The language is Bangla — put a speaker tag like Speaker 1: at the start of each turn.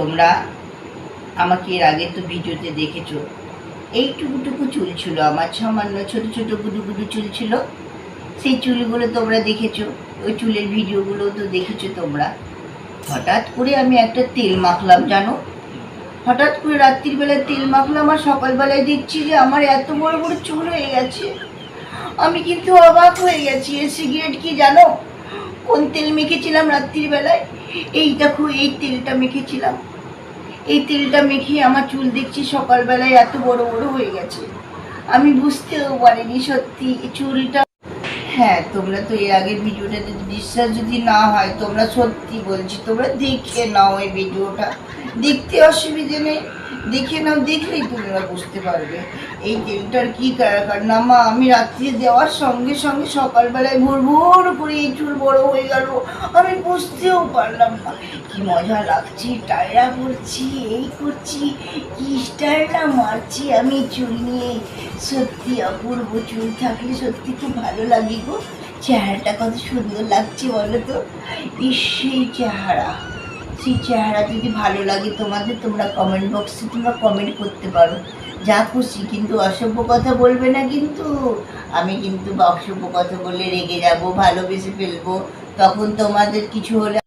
Speaker 1: তোমরা আমাকে এর আগে তো ভিডিওতে দেখেছো, এইটুকুটুকু চুল ছিল আমার, সামান্য ছোট ছোট গুডু গুডু চুল ছিল। সেই চুলগুলো তোমরা দেখেছো, ওই চুলের ভিডিওগুলো তো দেখেছো তোমরা। হঠাৎ করে আমি একটা তেল মাখলাম জানো, হঠাৎ করে রাত্রির বেলায় তেল মাখলাম আর সকালবেলায় দেখছি যে আমার এত বড় বড় চুল হয়ে গেছে। আমি কিন্তু অবাক হয়ে গেছি। এর সিগারেট কি জানো কোন তেল মেখেছিলাম রাত্রির বেলায়? এই দেখো, এই তেলটা মেখেছিলাম। এই তেলটা মেখে আমার চুল দেখছি সকালবেলায় এত বড় বড় হয়ে গেছে। আমি বুঝতেও পারিনি সত্যি চুলটা। হ্যাঁ, তোমরা তো এর আগের ভিডিওটাতে বিশ্বাস যদি না হয়, তোমরা সত্যি বলছি, তোমরা দেখে নাও এই ভিডিওটা, দেখতে অসুবিধে নেই, দেখে নাও, দেখলেই তোমরা বুঝতে পারবে এই তেলটার কি কারনামা। আমি রাত্রে দেওয়ার সঙ্গে সঙ্গে সকালবেলায় ভোর ভোর করে এই চুল বড় হয়ে গেল। আমি বুঝতেও পারলাম না। কি মজা লাগছে, টায়রা করছি, এই করছি, কি স্টাইল না মারছি আমি চুল নিয়ে। সত্যি অপূর্ব, চুল থাকলে সত্যি খুব ভালো লাগে গো। চেহারাটা কত সুন্দর লাগছে বলো তো। সেই চেহারা, সেই চেহারা যদি ভালো লাগে তোমাদের, তোমরা কমেন্ট বক্সে তোমরা কমেন্ট করতে পারো যা খুশি, কিন্তু অসভ্য কথা বলবে না কিন্তু। আমি কিন্তু অসভ্য কথা বললে রেগে যাব, ভালোবেসে ফেলবো, তখন তোমাদের কিছু হলে